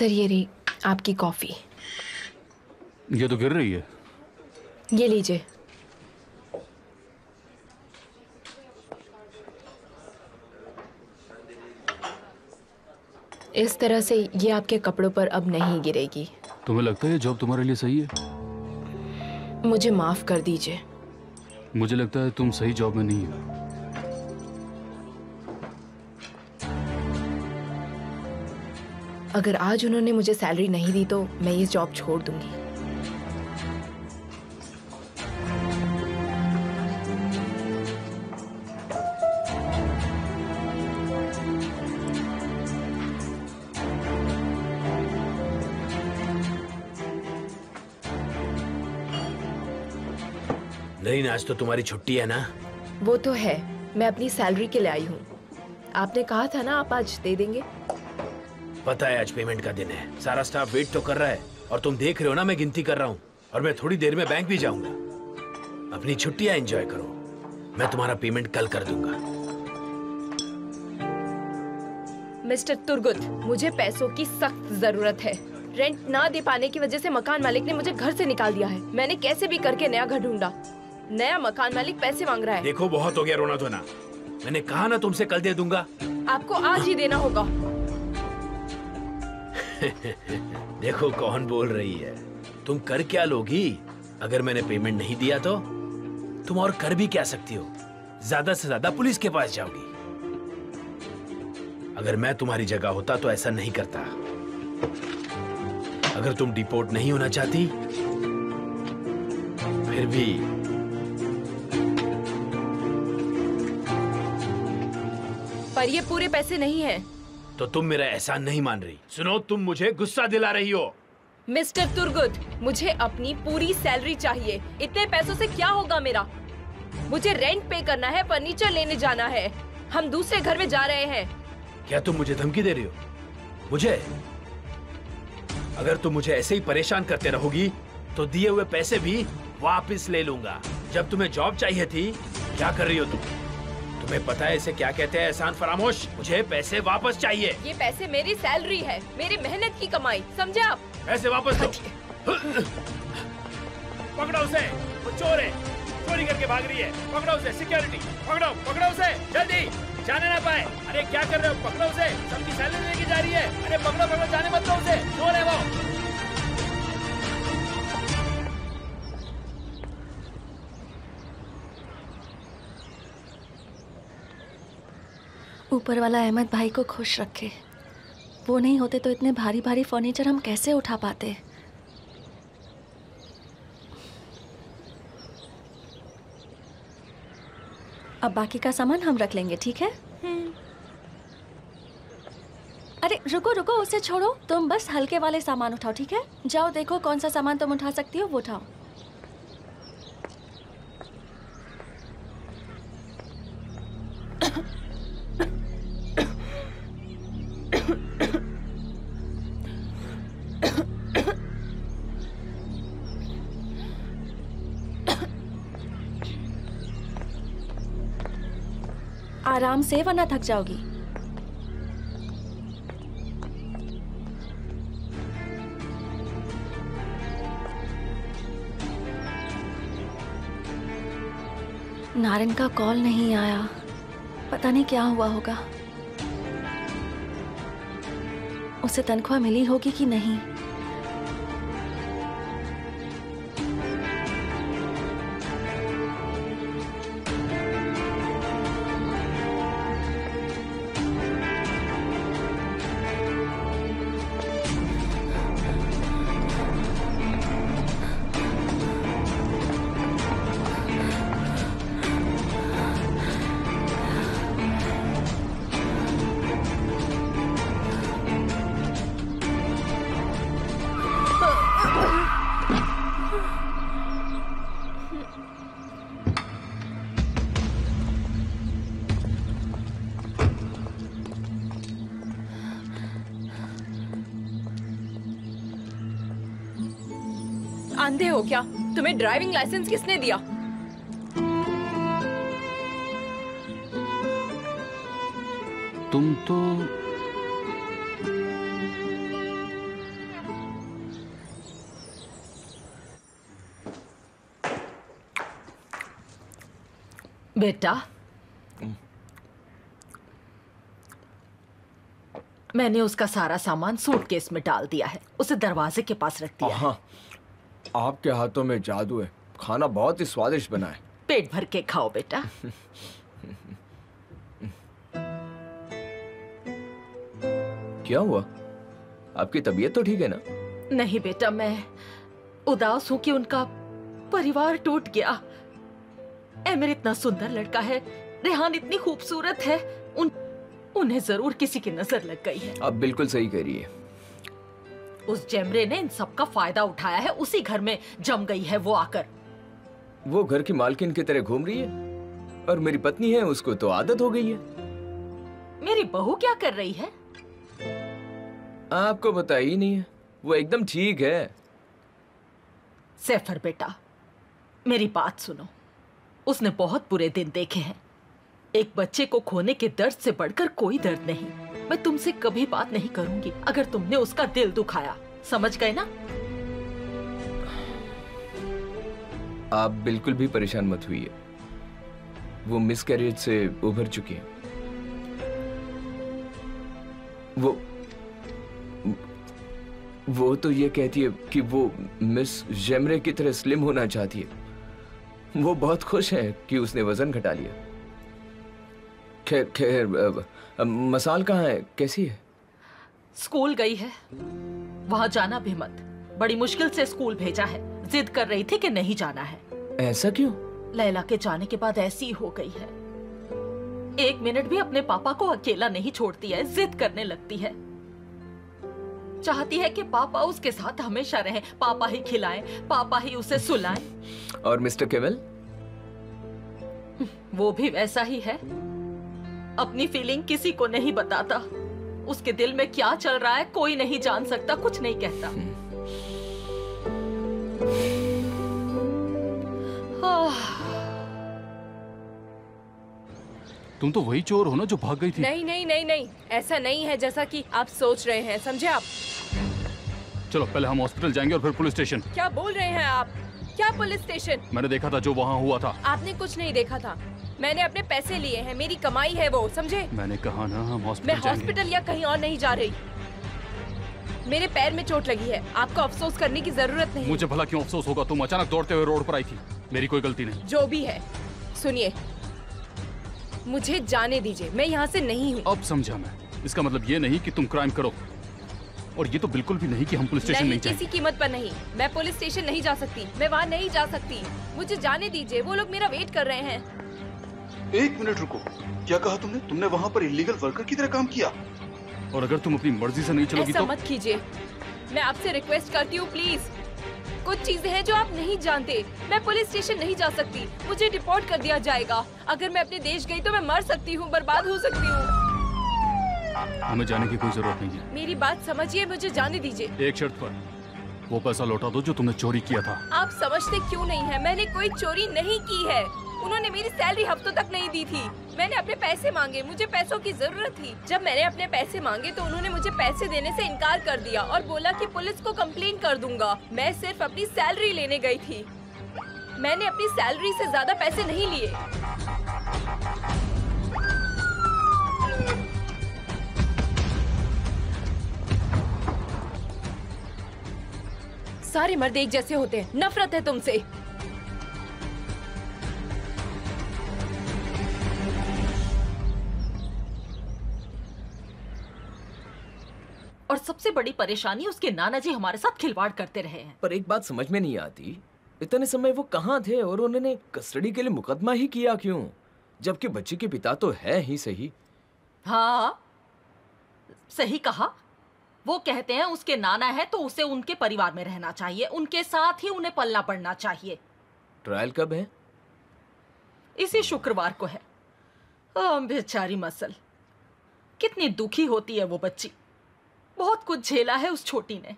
Sir ये रही आपकी कॉफी। ये तो गिर रही है। ये लीजिए। इस तरह से ये आपके कपड़ों पर अब नहीं गिरेगी। तुम्हें लगता है ये जॉब तुम्हारे लिए सही है? मुझे माफ कर दीजिए। मुझे लगता है तुम सही जॉब में नहीं हो। अगर आज उन्होंने मुझे सैलरी नहीं दी तो मैं ये जॉब छोड़ दूंगी। नहीं ना, आज तो तुम्हारी छुट्टी है ना? वो तो है, मैं अपनी सैलरी के लिए आई हूँ। आपने कहा था ना आप आज दे देंगे। पता है आज पेमेंट का दिन है, सारा स्टाफ वेट तो कर रहा है और तुम देख रहे हो ना मैं गिनती कर रहा हूँ और मैं थोड़ी देर में बैंक भी जाऊंगा। अपनी छुट्टियां एंजॉय करो, मैं तुम्हारा पेमेंट कल कर दूंगा। मिस्टर तुर्गुत, मुझे पैसों की सख्त जरूरत है। रेंट ना दे पाने की वजह से मकान मालिक ने मुझे घर से निकाल दिया है। मैंने कैसे भी करके नया घर ढूंढा। नया मकान मालिक पैसे मांग रहा है। देखो बहुत हो गया रोना धोना, मैंने कहा ना तुमसे कल दे दूंगा। आपको आज ही देना होगा। देखो कौन बोल रही है। तुम कर क्या लोगी? अगर मैंने पेमेंट नहीं दिया तो तुम और कर भी क्या सकती हो? ज्यादा से ज्यादा पुलिस के पास जाओगी। अगर मैं तुम्हारी जगह होता तो ऐसा नहीं करता। अगर तुम डिपोर्ट नहीं होना चाहती फिर भी पर ये पूरे पैसे नहीं हैं। तो तुम मेरा एहसान नहीं मान रही। सुनो, तुम मुझे गुस्सा दिला रही हो। मिस्टर तुर्गुत, मुझे अपनी पूरी सैलरी चाहिए। इतने पैसों से क्या होगा मेरा? मुझे रेंट पे करना है, फर्नीचर लेने जाना है। हम दूसरे घर में जा रहे हैं। क्या तुम मुझे धमकी दे रही हो? मुझे? अगर तुम मुझे ऐसे ही परेशान करते रहोगी तो दिए हुए पैसे भी वापस ले लूंगा। जब तुम्हें जॉब चाहिए थी, क्या कर रही हो तुम? तुम्हें पता है इसे क्या कहते हैं? एहसान फरामोश। मुझे पैसे वापस चाहिए। ये पैसे मेरी सैलरी है, मेरी मेहनत की कमाई, समझे आप? पैसे वापस दो। पकड़ो उसे, वो चोर है, चोरी करके भाग रही है। पकड़ो उसे, सिक्योरिटी पकड़ो, पकड़ो उसे जल्दी, जाने ना पाए। अरे क्या कर रहे हो? पकड़ो उसे, सबकी सैलरी लेके जा रही है। अरे पकड़ो पकड़ो, जाने मत दो उसे, चोर है वो। ऊपर वाला अहमद भाई को खुश रखे। वो नहीं होते तो इतने भारी भारी फर्नीचर हम कैसे उठा पाते। अब बाकी का सामान हम रख लेंगे, ठीक है? अरे रुको रुको, उसे छोड़ो। तुम बस हल्के वाले सामान उठाओ, ठीक है? जाओ देखो कौन सा सामान तुम उठा सकती हो, वो उठाओ। आराम से, वरना थक जाओगी। नारायण का कॉल नहीं आया, पता नहीं क्या हुआ होगा। उसे तनख्वाह मिली होगी कि नहीं। अंधे हो क्या? तुम्हें ड्राइविंग लाइसेंस किसने दिया? तुम तो बेटा, मैंने उसका सारा सामान सूटकेस में डाल दिया है, उसे दरवाजे के पास रख दिया है। हाँ, आपके हाथों में जादू है। खाना बहुत ही स्वादिष्ट बना है। पेट भर के खाओ बेटा। क्या हुआ? आपकी तबीयत तो ठीक है ना? नहीं बेटा, मैं उदास हूं कि उनका परिवार टूट गया। एमिर इतना सुंदर लड़का है, रेहान इतनी खूबसूरत है, उन्हें जरूर किसी की नजर लग गई है। आप बिल्कुल सही कह रही है। उस जेमरे ने इन सब का फायदा उठाया है, उसी घर में जम गई है वो आकर। वो घर की मालकिन की तरह घूम रही है और मेरी पत्नी है, उसको तो आदत हो गई है। मेरी बहू क्या कर रही है? आपको पता ही नहीं है, वो एकदम ठीक है। सैफर बेटा, मेरी बात सुनो। उसने बहुत बुरे दिन देखे हैं। एक बच्चे को खोने के दर्द से बढ़कर कोई दर्द नहीं। मैं तुमसे कभी बात नहीं करूंगी अगर तुमने उसका दिल दुखाया, समझ गए ना? आप बिल्कुल भी परेशान मत हुई है, वो मिसकैरेज से उभर चुकी है। वो तो ये कहती है कि वो मिस जेमरे की तरह स्लिम होना चाहती है। वो बहुत खुश है कि उसने वजन घटा लिया। खैर खैर, मसाल कहाँ है, कैसी है? स्कूल गई है, वहां जाना भी मत। बड़ी मुश्किल से स्कूल भेजा है, जिद कर रही थी कि नहीं जाना है। ऐसा क्यों? लैला के जाने के बाद ऐसी हो गई है, एक मिनट भी अपने पापा को अकेला नहीं छोड़ती है, जिद करने लगती है। चाहती है कि पापा उसके साथ हमेशा रहें, पापा ही खिलाएं, पापा ही उसे सुलाएं। और मिस्टर केवल? वो भी वैसा ही है, अपनी फीलिंग किसी को नहीं बताता। उसके दिल में क्या चल रहा है कोई नहीं जान सकता, कुछ नहीं कहता। तुम तो वही चोर हो ना जो भाग गई थी? नहीं नहीं नहीं नहीं, ऐसा नहीं है जैसा कि आप सोच रहे हैं, समझे आप? चलो पहले हम हॉस्पिटल जाएंगे और फिर पुलिस स्टेशन। क्या बोल रहे हैं आप? क्या पुलिस स्टेशन? मैंने देखा था जो वहाँ हुआ था। आपने कुछ नहीं देखा था, मैंने अपने पैसे लिए हैं, मेरी कमाई है वो, समझे? मैंने कहा ना हम मैं हॉस्पिटल जाएंगे। हॉस्पिटल या कहीं और नहीं जा रही। मेरे पैर में चोट लगी है, आपको अफसोस करने की जरूरत नहीं। मुझे भला क्यों अफसोस होगा? तुम अचानक दौड़ते हुए रोड पर आई थी, मेरी कोई गलती नहीं। जो भी है, सुनिए, मुझे जाने दीजिए, मैं यहाँ से नहीं हूँ। अब समझा मैं। इसका मतलब ये नहीं कि तुम क्राइम करो, और ये तो बिल्कुल भी नहीं कि हम पुलिस स्टेशन नहीं किसी जाएंगे। कीमत पर नहीं, मैं पुलिस स्टेशन नहीं जा सकती, मैं वहाँ नहीं जा सकती। मुझे जाने दीजिए, वो लोग मेरा वेट कर रहे हैं। एक मिनट रुको, क्या कहा तुमने? तुमने वहाँ पर इलीगल वर्कर की तरह काम किया? और अगर तुम अपनी मर्जी से नहीं चलोगी ऐसा तो? मत कीजिए, मैं आपसे रिक्वेस्ट करती हूँ प्लीज। कुछ चीजें हैं जो आप नहीं जानते। मैं पुलिस स्टेशन नहीं जा सकती, मुझे डिपोर्ट कर दिया जाएगा। अगर मैं अपने देश गई तो मैं मर सकती हूँ, बर्बाद हो सकती हूँ। हमें जाने की कोई जरूरत नहीं है। मेरी बात समझिए, मुझे जाने दीजिए। एक शर्त पर, वो पैसा लौटा दो जो तुमने चोरी किया था। आप समझते क्यों नहीं है? मैंने कोई चोरी नहीं की है। उन्होंने मेरी सैलरी हफ्तों तक नहीं दी थी। मैंने अपने पैसे मांगे, मुझे पैसों की जरूरत थी। जब मैंने अपने पैसे मांगे तो उन्होंने मुझे पैसे देने से इनकार कर दिया और बोला कि पुलिस को कंप्लेन कर दूंगा। मैं सिर्फ अपनी सैलरी लेने गई थी, मैंने अपनी सैलरी से ज्यादा पैसे नहीं लिए। सारे मर्द एक जैसे होते हैं, नफरत है तुमसे। और सबसे बड़ी परेशानी, उसके नाना जी हमारे साथ खिलवाड़ करते रहे हैं। पर एक बात समझ में नहीं आती, इतने समय वो कहाँ थे और उन्होंने कस्टडी के लिए मुकदमा ही किया क्यों, जबकि बच्ची के पिता तो है ही सही। हाँ, सही कहा। वो कहते हैं उसके नाना है तो उसे उनके परिवार में रहना चाहिए, उनके साथ ही उन्हें पलना पड़ना चाहिए। ट्रायल कब है? इसी शुक्रवार को है। बेचारी मसल, कितनी दुखी होती है वो बच्ची। बहुत कुछ झेला है उस छोटी ने।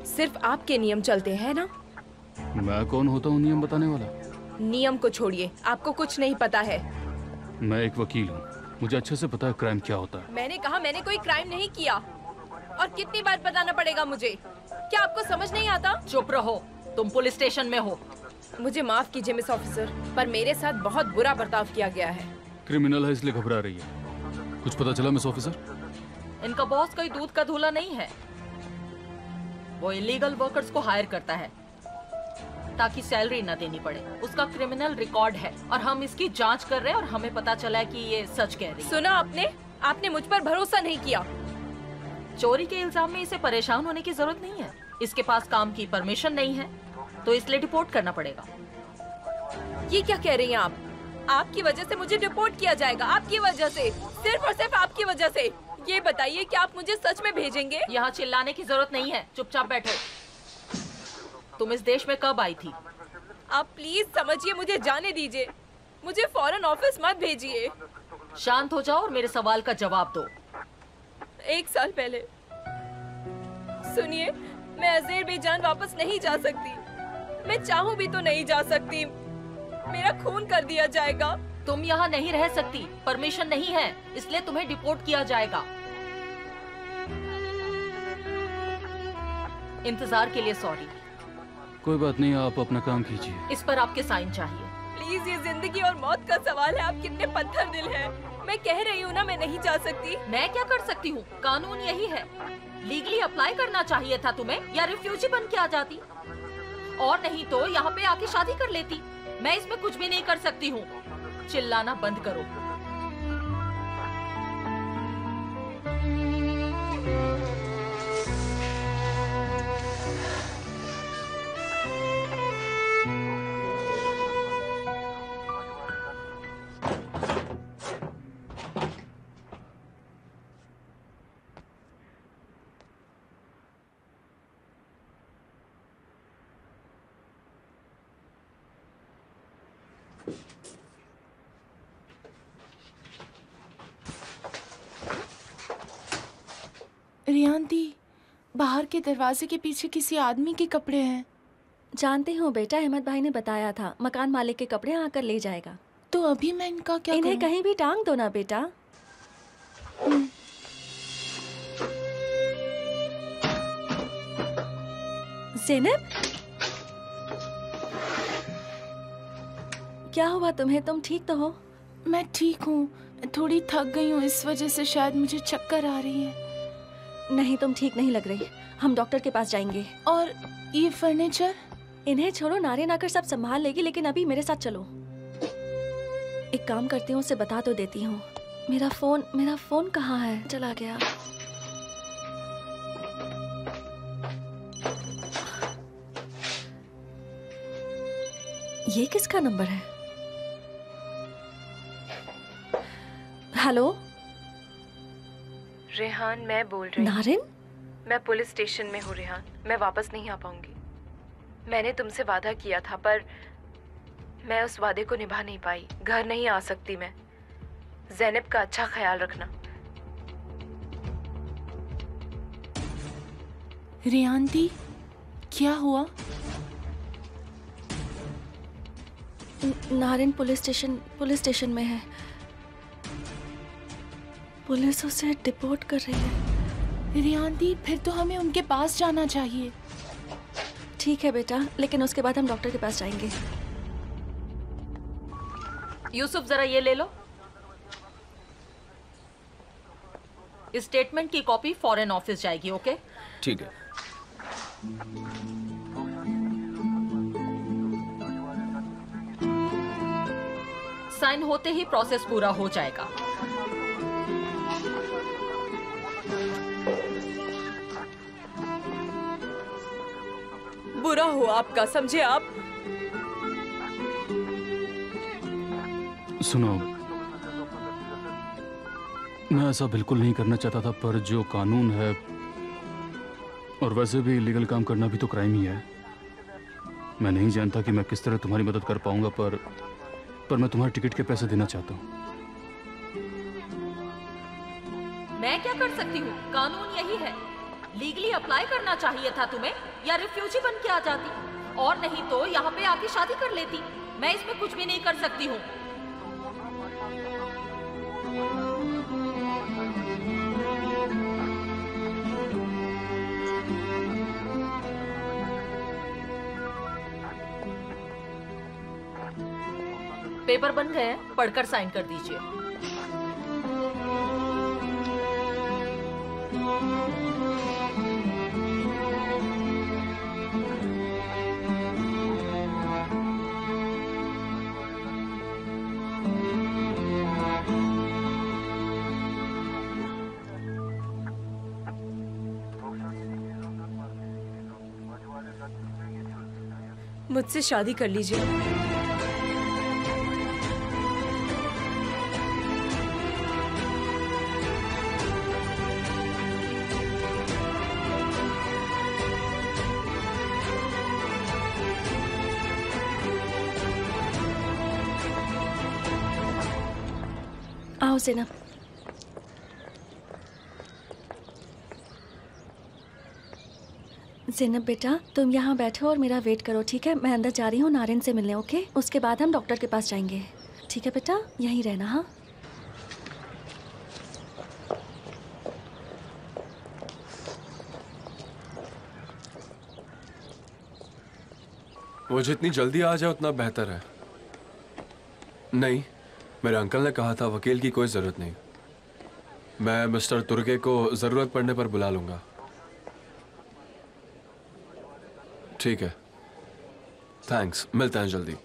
सिर्फ आपके नियम चलते हैं ना? मैं कौन होता हूँ नियम बताने वाला? नियम को छोड़िए, आपको कुछ नहीं पता है। मैं एक वकील हूँ, मुझे अच्छे से पता है क्राइम क्या होता है। मैंने कहा मैंने कोई क्राइम नहीं किया। और कितनी बार बताना पड़ेगा मुझे? क्या आपको समझ नहीं आता? चुप रहो, तुम पुलिस स्टेशन में हो। मुझे माफ कीजिए मिस ऑफिसर, पर मेरे साथ बहुत बुरा बर्ताव किया गया है। क्रिमिनल है इसलिए घबरा रही है। कुछ पता चला मिस ऑफिसर? इनका बॉस कोई दूध का धूला नहीं है। वो इलीगल वर्कर्स को हायर करता है ताकि सैलरी न देनी पड़े। उसका क्रिमिनल रिकॉर्ड है और हम इसकी जांच कर रहे हैं और हमें पता चला है कि ये सच कह रही है। सुना आपने मुझ पर भरोसा नहीं किया। चोरी के इल्जाम में इसे परेशान होने की जरूरत नहीं है। इसके पास काम की परमिशन नहीं है तो इसलिए डिपोर्ट करना पड़ेगा। ये क्या कह रही हैं आप? आपकी वजह से मुझे डिपोर्ट किया जाएगा, आपकी वजह से, सिर्फ और सिर्फ आपकी वजह से। ये बताइए कि आप मुझे सच में भेजेंगे? यहाँ चिल्लाने की जरूरत नहीं है, चुपचाप बैठो। तुम इस देश में कब आई थी? आप प्लीज समझिए, मुझे जाने दीजिए। मुझे फौरन ऑफिस मत भेजिए। शांत हो जाओ और मेरे सवाल का जवाब दो। 1 साल पहले। सुनिए, मैं अज़ेरबैजान वापस नहीं जा सकती। मैं चाहूँ भी तो नहीं जा सकती। मेरा खून कर दिया जाएगा। तुम यहाँ नहीं रह सकती, परमिशन नहीं है, इसलिए तुम्हें डिपोर्ट किया जाएगा। इंतजार के लिए सॉरी। कोई बात नहीं, आप अपना काम कीजिए। इस पर आपके साइन चाहिए। प्लीज, ये जिंदगी और मौत का सवाल है। आप कितने पत्थर दिल हैं। मैं कह रही हूँ ना, मैं नहीं जा सकती। मैं क्या कर सकती हूँ? कानून यही है। लीगली अप्लाई करना चाहिए था तुम्हें, या रिफ्यूजी बन के आ जाती, और नहीं तो यहाँ पे आके शादी कर लेती। मैं इसमें कुछ भी नहीं कर सकती हूँ। चिल्लाना बंद करो। रियान दी, बाहर के दरवाजे के पीछे किसी आदमी के कपड़े हैं। जानती हूँ बेटा, अहमद भाई ने बताया था मकान मालिक के कपड़े आकर ले जाएगा। तो अभी मैं इनका क्या इन्हें करूं? कहीं भी टांग दो ना बेटा। ज़ैनब, क्या हुआ तुम्हें? तुम ठीक तो हो? मैं ठीक हूँ, थोड़ी थक गई हूँ, इस वजह से शायद मुझे चक्कर आ रही है। नहीं, तुम ठीक नहीं लग रही। हम डॉक्टर के पास जाएंगे। और ये फर्नीचर? इन्हें छोड़ो, नारिन आकर सब संभाल लेगी, लेकिन अभी मेरे साथ चलो। एक काम करती हूँ, उसे बता तो देती हूँ। मेरा फोन कहाँ है? चला गया। ये किसका नंबर है? हेलो रेहान, मैं बोल रही हूँ। नारिन, मैं पुलिस स्टेशन में हूँ रेहान। मैं वापस नहीं आ पाऊंगी। मैंने तुमसे वादा किया था, पर मैं उस वादे को निभा नहीं पाई। घर नहीं आ सकती मैं। ज़ैनब का अच्छा ख्याल रखना। रियान दी, क्या हुआ? नारिन पुलिस स्टेशन में है। पुलिस उसे डिपोर्ट कर रही है। रियान दी, फिर तो हमें उनके पास जाना चाहिए। ठीक है बेटा, लेकिन उसके बाद हम डॉक्टर के पास जाएंगे। यूसुफ, जरा ये ले लो। इस स्टेटमेंट की कॉपी फॉरेन ऑफिस जाएगी। ओके? ठीक है। साइन होते ही प्रोसेस पूरा हो जाएगा। बुरा हो आपका, समझे आप? सुनो, मैं ऐसा बिल्कुल नहीं करना चाहता था, पर जो कानून है, और वैसे भी इलीगल काम करना भी तो क्राइम ही है। मैं नहीं जानता कि मैं किस तरह तुम्हारी मदद कर पाऊंगा, पर मैं तुम्हारे टिकट के पैसे देना चाहता हूँ। मैं क्या कर सकती हूँ? कानून यही है। लीगली अप्लाई करना चाहिए था तुम्हें, या रिफ्यूजी बन के आ जाती। और नहीं तो यहाँ पे आके शादी कर लेती। मैं इसमें कुछ भी नहीं कर सकती हूँ। पेपर बन गए हैं, पढ़कर साइन कर दीजिए। मुझसे शादी कर लीजिए। आओ ज़ैनब। ज़ैनब बेटा, तुम यहाँ बैठो और मेरा वेट करो, ठीक है? मैं अंदर जा रही हूँ नारिन से मिलने, ओके? उसके बाद हम डॉक्टर के पास जाएंगे, ठीक है बेटा? यहीं रहना। हाँ, वो जितनी जल्दी आ जाए उतना बेहतर है। नहीं, मेरे अंकल ने कहा था वकील की कोई जरूरत नहीं। मैं मिस्टर तुर्गे को जरूरत पड़ने पर बुला लूंगा। ठीक है, थैंक्स, मिलते हैं जल्दी।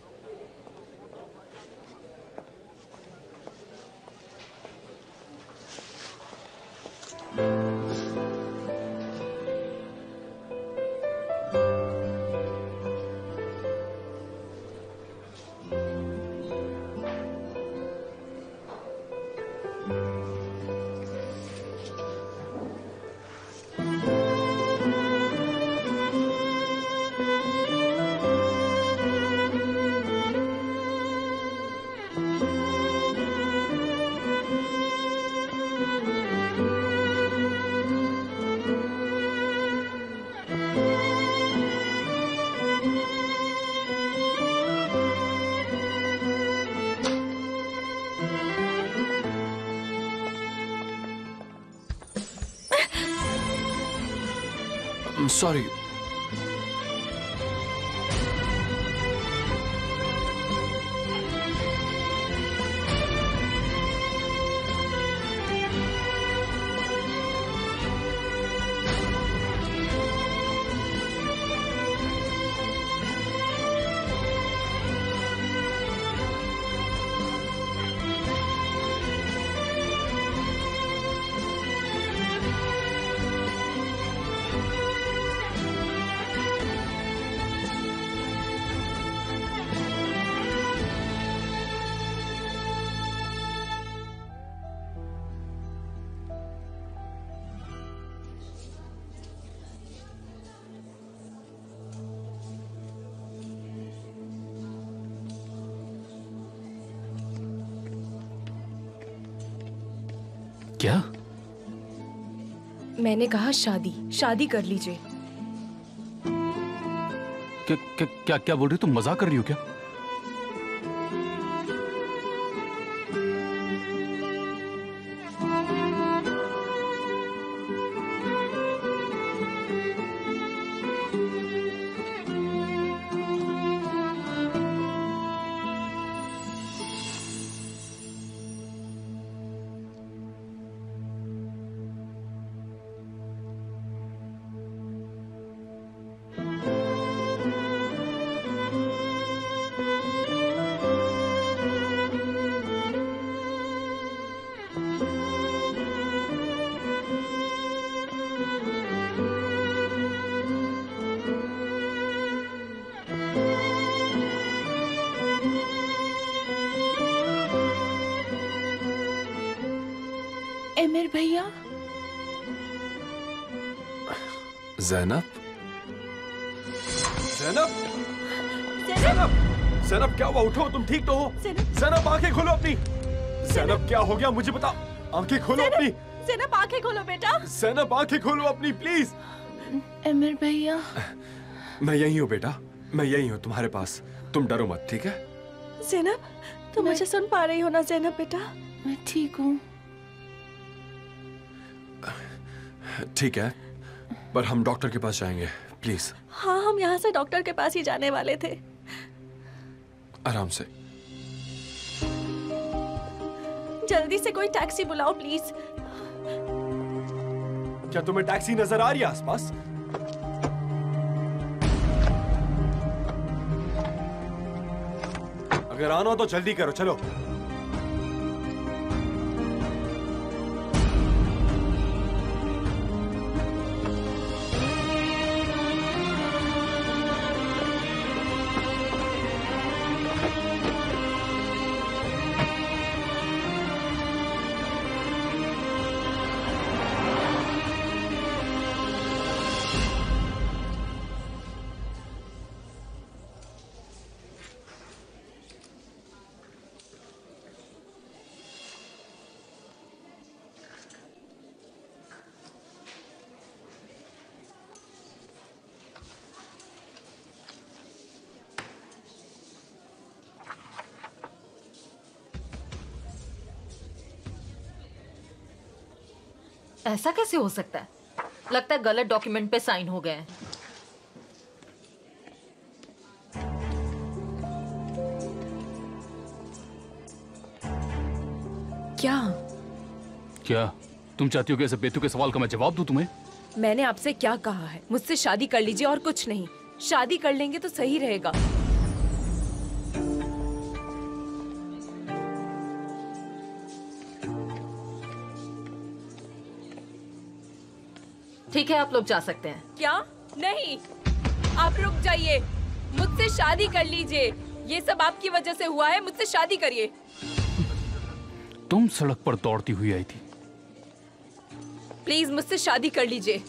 सॉरी। क्या? मैंने कहा शादी कर लीजिए। क्या क्या बोल रही हो तुम? मजाक कर रही हो क्या? एमिर भैया। ज़ैनब, ज़ैनब, ज़ैनब, ज़ैनब क्या हुआ? उठो, तुम ठीक तो हो? ज़ैनब आंखें खोलो अपनी। ज़ैनब क्या हो गया मुझे बता। आंखें खोलो अपनी। ज़ैनब आंखें खोलो बेटा। ज़ैनब आंखें खोलो अपनी प्लीज। एमिर भैया। मैं यही हूँ बेटा, मैं यही हूँ तुम्हारे पास, तुम डरो मत, ठीक है? ज़ैनब, तुम मुझे सुन पा रही हो ना ज़ैनब बेटा? मैं ठीक हूँ। ठीक है, पर हम डॉक्टर के पास जाएंगे, प्लीज। हाँ, हम यहाँ से डॉक्टर के पास ही जाने वाले थे। आराम से। जल्दी से कोई टैक्सी बुलाओ प्लीज। क्या तुम्हें टैक्सी नजर आ रही है आसपास? अगर आना हो तो जल्दी करो, चलो। ऐसा कैसे हो सकता है? लगता है गलत डॉक्यूमेंट पे साइन हो गए हैं। क्या तुम चाहती हो कि ऐसे बेतुके सवाल का मैं जवाब दूं तुम्हें? मैंने आपसे क्या कहा है? मुझसे शादी कर लीजिए और कुछ नहीं। शादी कर लेंगे तो सही रहेगा। ठीक है, आप लोग जा सकते हैं। क्या? नहीं, आप रुक जाइए। मुझसे शादी कर लीजिए। ये सब आपकी वजह से हुआ है। मुझसे शादी करिए। तुम सड़क पर दौड़ती हुई आई थी। प्लीज मुझसे शादी कर लीजिए।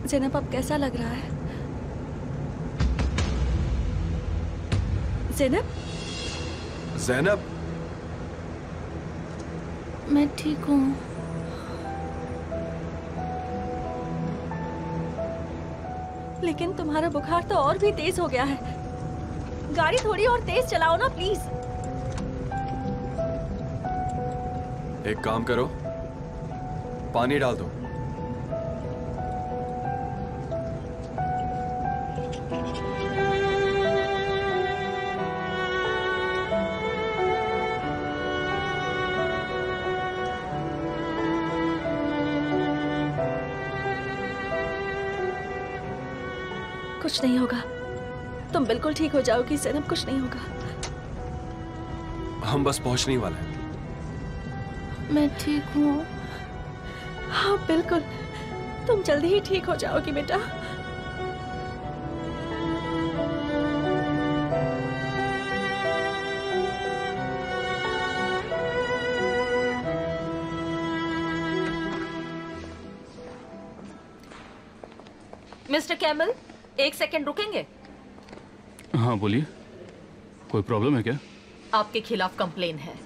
ज़ैनब, अब कैसा लग रहा है? ज़ैनब? ज़ैनब, मैं ठीक हूँ। लेकिन तुम्हारा बुखार तो और भी तेज हो गया है। गाड़ी थोड़ी और तेज चलाओ ना प्लीज। एक काम करो, पानी डाल दो। कुछ नहीं होगा, तुम बिल्कुल ठीक हो जाओगी ज़ैनब, कुछ नहीं होगा। हम बस पहुंचने ही वाले हैं। मैं ठीक हूँ। हाँ बिल्कुल, तुम जल्दी ही ठीक हो जाओगी बेटा। मिस्टर कैमल, एक सेकंड रुकेंगे? हाँ बोलिए, कोई प्रॉब्लम है क्या? आपके खिलाफ कंप्लेन है।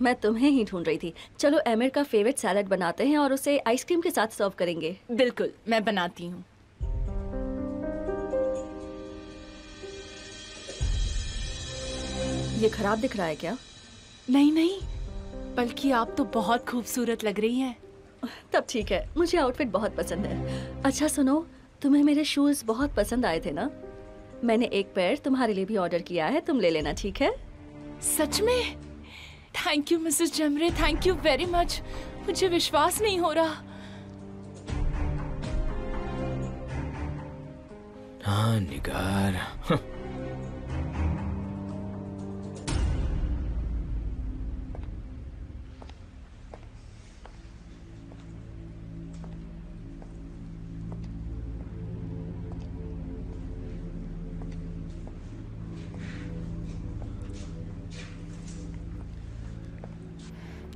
मैं तुम्हें ही ढूंढ रही थी। चलो एमिर का फेवरेट सैलड बनाते हैं और उसे आइसक्रीम के साथ सर्व करेंगे। बिल्कुल, मैं बनाती हूँ। ये खराब दिख रहा है क्या? नहीं नहीं, बल्कि आप तो बहुत खूबसूरत लग रही हैं। तब ठीक है, मुझे आउटफिट बहुत पसंद है। अच्छा सुनो, तुम्हें मेरे शूज बहुत पसंद आए थे ना? मैंने एक पेयर तुम्हारे लिए भी ऑर्डर किया है, तुम ले लेना, ठीक है? सच में? Thank you Mrs Jamre, thank you very much. मुझे विश्वास नहीं हो रहा। हाँ निगार।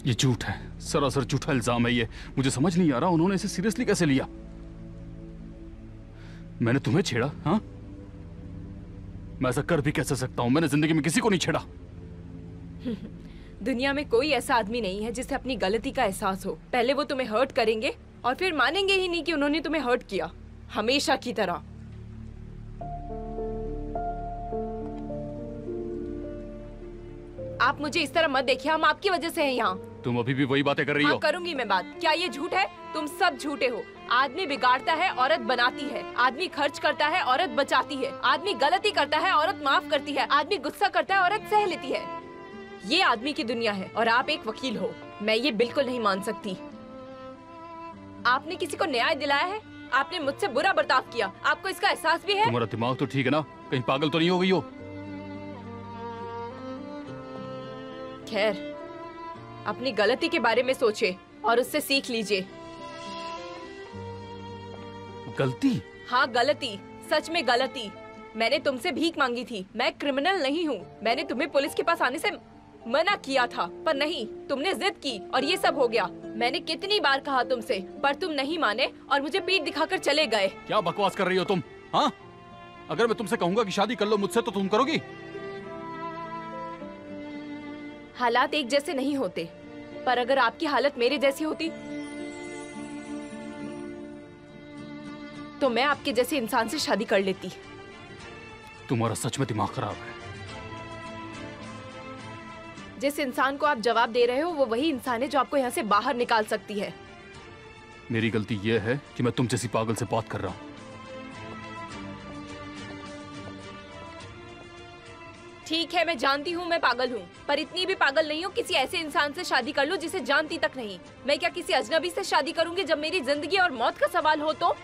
ये झूठ है, सरासर झूठा इल्जाम है ये। मुझे समझ नहीं आ रहा उन्होंने इसे सीरियसली कैसे लिया। मैंने तुम्हें छेड़ा? हाँ, मैं ऐसा कर भी कैसे सकता हूं? मैंने जिंदगी में किसी को नहीं छेड़ा। दुनिया में कोई ऐसा आदमी नहीं है जिसे अपनी गलती का एहसास हो। पहले वो तुम्हें हर्ट करेंगे और फिर मानेंगे ही नहीं कि उन्होंने तुम्हें हर्ट किया, हमेशा की तरह। आप मुझे इस तरह मत देखिए, हम आपकी वजह से हैं यहाँ। तुम अभी भी वही बातें कर रही हो। हाँ, करूंगी मैं बात। क्या ये झूठ है? तुम सब झूठे हो। आदमी बिगाड़ता है, औरत बनाती है। आदमी खर्च करता है, औरत बचाती है। आदमी गलती करता है, औरत माफ करती है। आदमी गुस्सा करता है, औरत सह लेती है। ये आदमी की दुनिया है और आप एक वकील हो। मैं ये बिल्कुल नहीं मान सकती। आपने किसी को न्याय दिलाया है? आपने मुझसे बुरा बर्ताव किया। आपको इसका एहसास भी है? तुम्हारा दिमाग तो ठीक है ना? कहीं पागल तो नहीं हो गई हो? खैर, अपनी गलती के बारे में सोचे और उससे सीख लीजिए। गलती? हाँ, गलती, सच में गलती। मैंने तुमसे भीख मांगी थी। मैं क्रिमिनल नहीं हूँ। मैंने तुम्हें पुलिस के पास आने से मना किया था, पर नहीं, तुमने जिद की और ये सब हो गया। मैंने कितनी बार कहा तुमसे, पर तुम नहीं माने और मुझे पीठ दिखाकर चले गए। क्या बकवास कर रही हो तुम? हाँ, अगर मैं तुमसे कहूंगा कि शादी कर लो मुझसे तो तुम करोगी? हालात एक जैसे नहीं होते, पर अगर आपकी हालत मेरे जैसी होती तो मैं आपके जैसे इंसान से शादी कर लेती। तुम्हारा सच में दिमाग खराब है। जिस इंसान को आप जवाब दे रहे हो वो वही इंसान है जो आपको यहाँ से बाहर निकाल सकती है। मेरी गलती यह है कि मैं तुम जैसी पागल से बात कर रहा हूँ। ठीक है, मैं जानती हूँ मैं पागल हूँ, पर इतनी भी पागल नहीं हूँ किसी ऐसे इंसान से शादी कर लूँ जिसे जानती तक नहीं। मैं क्या किसी अजनबी से शादी करूंगी जब मेरी जिंदगी और मौत का सवाल हो तो?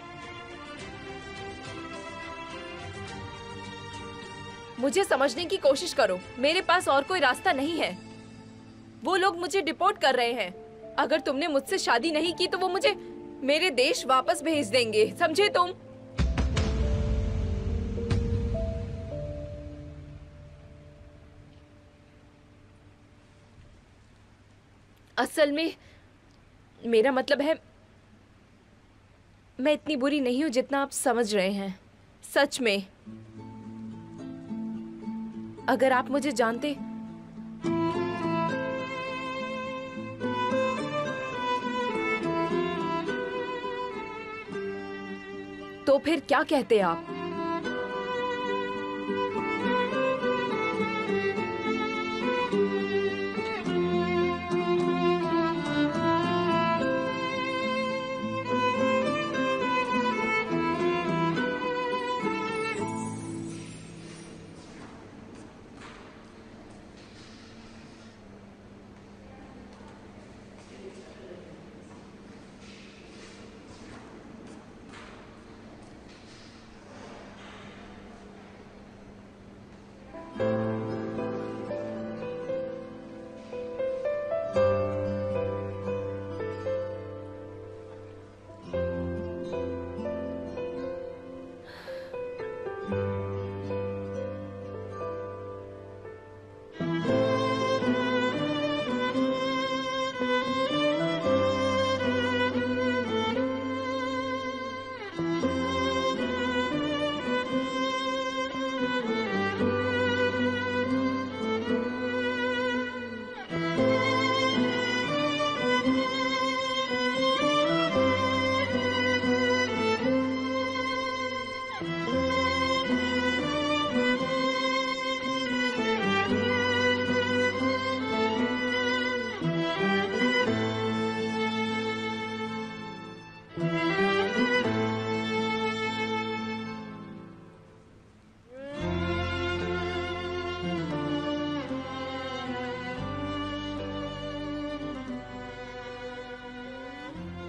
मुझे समझने की कोशिश करो। मेरे पास और कोई रास्ता नहीं है। वो लोग मुझे डिपोर्ट कर रहे हैं। अगर तुमने मुझसे शादी नहीं की तो वो मुझे मेरे देश वापस भेज देंगे, समझे तुम? असल में मेरा मतलब है, मैं इतनी बुरी नहीं हूं जितना आप समझ रहे हैं। सच में, अगर आप मुझे जानते तो फिर क्या कहते आप?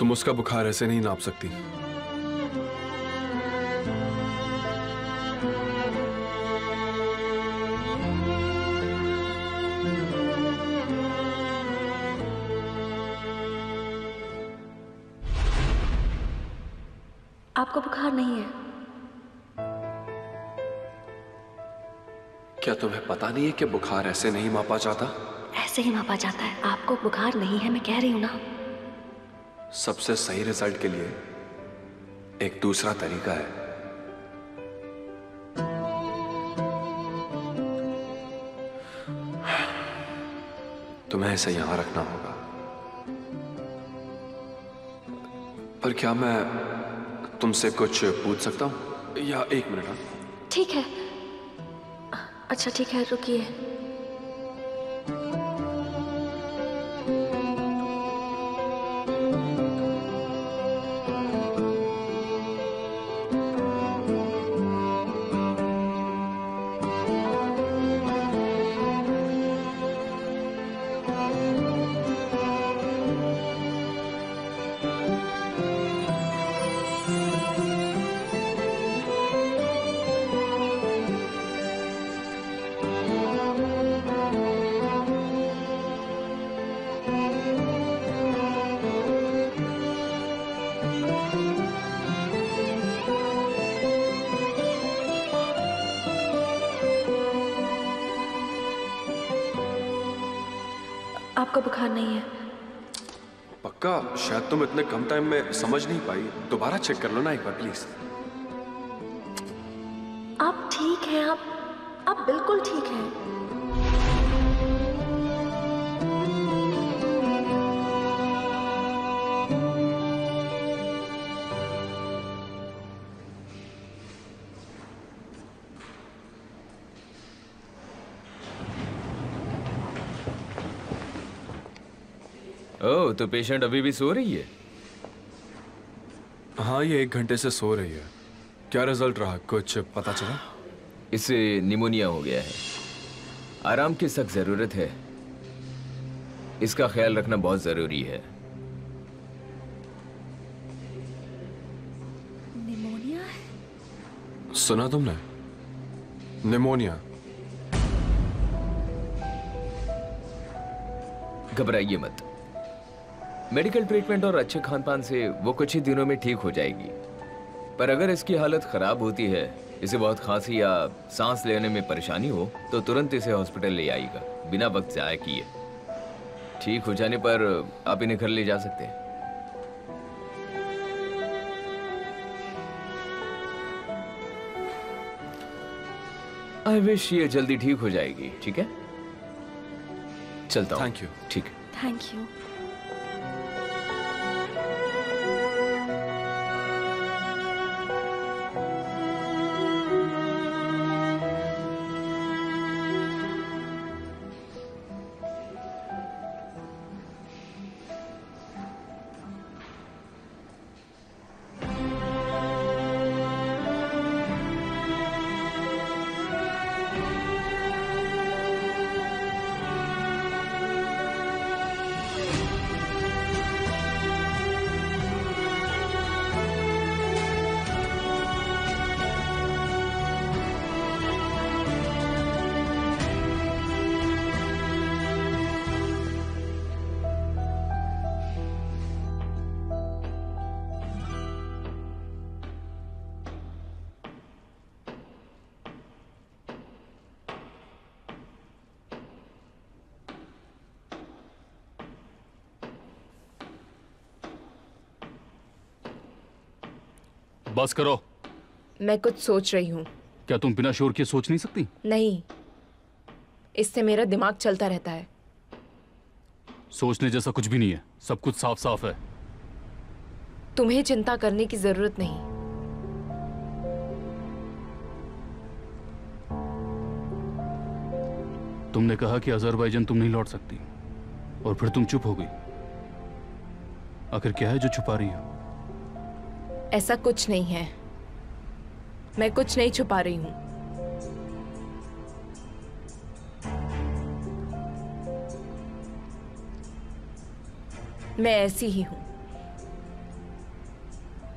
तुम उसका बुखार ऐसे नहीं नाप सकती। आपको बुखार नहीं है? क्या तुम्हें पता नहीं है कि बुखार ऐसे नहीं मापा जाता? ऐसे ही मापा जाता है। आपको बुखार नहीं है, मैं कह रही हूं ना। सबसे सही रिजल्ट के लिए एक दूसरा तरीका है। तुम्हें इसे यहां रखना होगा। पर क्या मैं तुमसे कुछ पूछ सकता हूं? या 1 मिनट? हाँ, ठीक है। अच्छा ठीक है, रुकिए। आपको बुखार नहीं है? पक्का? शायद तुम इतने कम टाइम में समझ नहीं पाई। दोबारा चेक कर लो ना एक बार प्लीज। आप ठीक हैं? आप बिल्कुल ठीक हैं। ओह, तो पेशेंट अभी भी सो रही है? हाँ, ये 1 घंटे से सो रही है। क्या रिजल्ट रहा, कुछ पता चला? इसे निमोनिया हो गया है। आराम की सख्त जरूरत है। इसका ख्याल रखना बहुत जरूरी है। निमोनिया है? सुना तुमने? निमोनिया। घबराइए मत। मेडिकल ट्रीटमेंट और अच्छे खान-पान से वो कुछ ही दिनों में ठीक हो जाएगी। पर अगर इसकी हालत खराब होती है, इसे बहुत खांसी या सांस लेने में परेशानी हो, तो तुरंत इसे हॉस्पिटल ले आइएगा, बिना वक्त जाया किए। ठीक हो जाने पर आप इन्हें घर ले जा सकते हैं। आई विश ये जल्दी ठीक हो जाएगी। ठीक है, चलता हूं। Thank you. ठीक है। Thank you. बस करो। मैं कुछ सोच रही हूँ। क्या तुम बिना शोर के सोच नहीं सकती? नहीं, इससे मेरा दिमाग चलता रहता है। सोचने जैसा कुछ भी नहीं है, सब कुछ साफ साफ है। तुम्हें चिंता करने की जरूरत नहीं। तुमने कहा कि अजरबैजान तुम नहीं लौट सकती, और फिर तुम चुप हो गई। आखिर क्या है जो छुपा रही हो? ऐसा कुछ नहीं है, मैं कुछ नहीं छुपा रही हूं। मैं ऐसी ही हूं।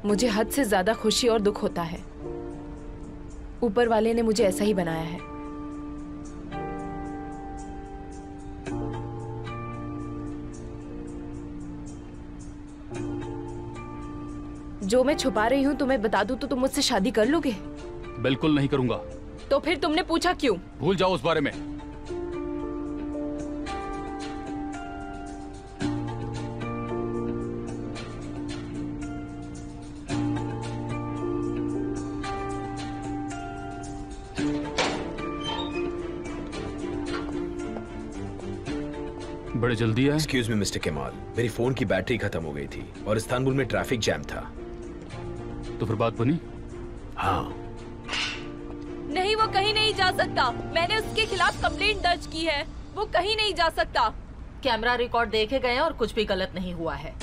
मुझे हद से ज्यादा खुशी और दुख होता है। ऊपर वाले ने मुझे ऐसा ही बनाया है। जो मैं छुपा रही हूँ तुम्हें बता दूं तो तुम मुझसे शादी कर लोगे? बिल्कुल नहीं करूंगा। तो फिर तुमने पूछा क्यों? भूल जाओ उस बारे में। बड़े जल्दी है। एक्सक्यूज मी मिस्टर केमाल, मेरी फोन की बैटरी खत्म हो गई थी और इस्तांबुल में ट्रैफिक जैम था। तो फिर बात बनी? हाँ। नहीं, वो कहीं नहीं जा सकता। मैंने उसके खिलाफ कंप्लेंट दर्ज की है। वो कहीं नहीं जा सकता। कैमरा रिकॉर्ड देखे गए हैं और कुछ भी गलत नहीं हुआ है।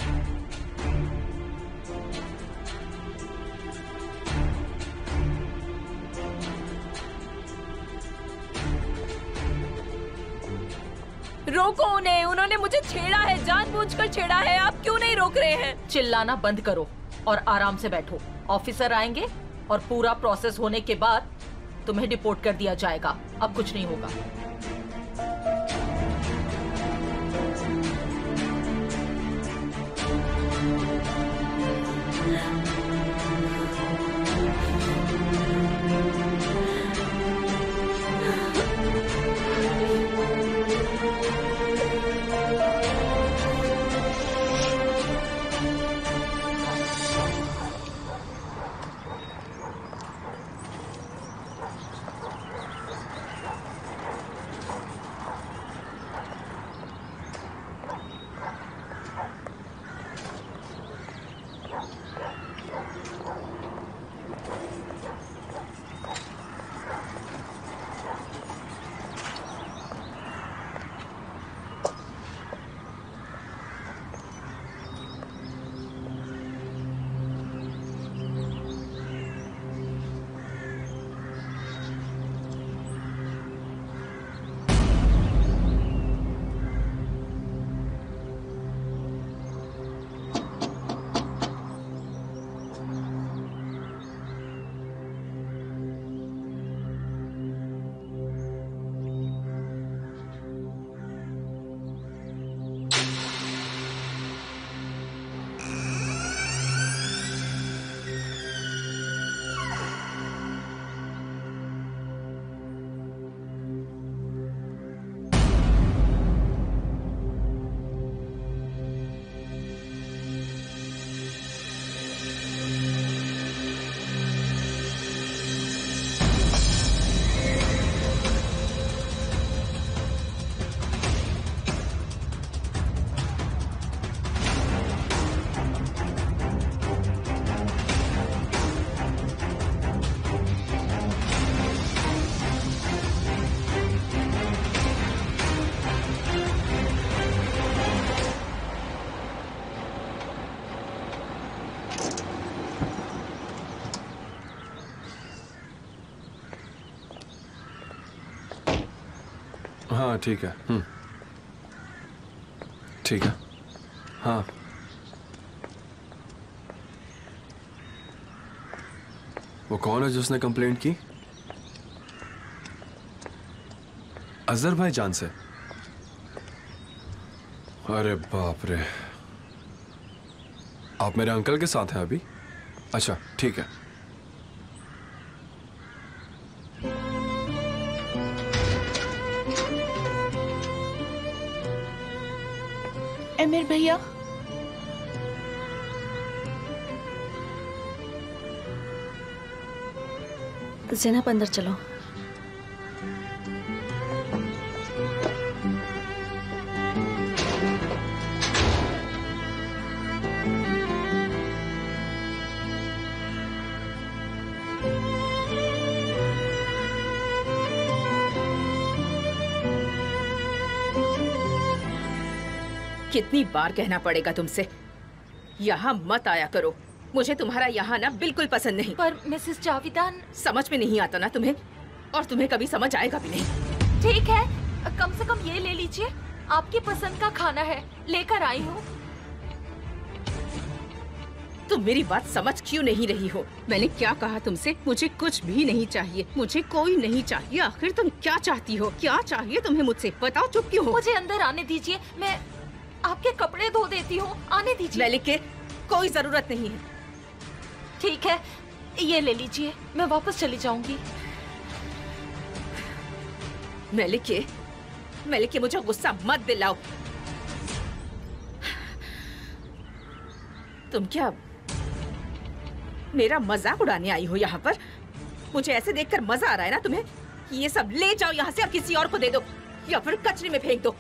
रोको उन्हें, उन्होंने मुझे छेड़ा है, जानबूझकर छेड़ा है। आप क्यों नहीं रोक रहे हैं? चिल्लाना बंद करो और आराम से बैठो। ऑफिसर आएंगे और पूरा प्रोसेस होने के बाद तुम्हें डिपोर्ट कर दिया जाएगा। अब कुछ नहीं होगा। हाँ ठीक है। ठीक है। हाँ वो कौन है जिसने कंप्लेंट की? अजरबैजान से? अरे बाप रे, आप मेरे अंकल के साथ हैं अभी? अच्छा ठीक है। एमिर भैया, ज़ैनब अंदर चलो। कितनी बार कहना पड़ेगा तुमसे, यहाँ मत आया करो। मुझे तुम्हारा यहाँ ना बिल्कुल पसंद नहीं। पर मिसेस जाविदान, समझ में नहीं आता ना तुम्हें, और तुम्हें कभी समझ आएगा भी नहीं। ठीक है, कम से कम ये ले लीजिए, आपकी पसंद का खाना है, लेकर आई हूँ। तुम मेरी बात समझ क्यों नहीं रही हो? मैंने क्या कहा तुमसे? मुझे कुछ भी नहीं चाहिए, मुझे कोई नहीं चाहिए। आखिर तुम क्या चाहती हो? क्या चाहिए तुम्हें मुझसे? बताओ, चुप क्यों हो? मुझे अंदर आने दीजिए, मैं आपके कपड़े धो देती हूँ, आने दीजिए। मलिके, कोई जरूरत नहीं है। ठीक है, ये ले लीजिए, मैं वापस चली जाऊंगी। मलिके, मलिके मुझे गुस्सा मत दिलाओ। तुम क्या मेरा मजाक उड़ाने आई हो यहाँ पर? मुझे ऐसे देखकर मजा आ रहा है ना तुम्हें? ये सब ले जाओ यहाँ से और किसी और को दे दो या फिर कचरे में फेंक दो।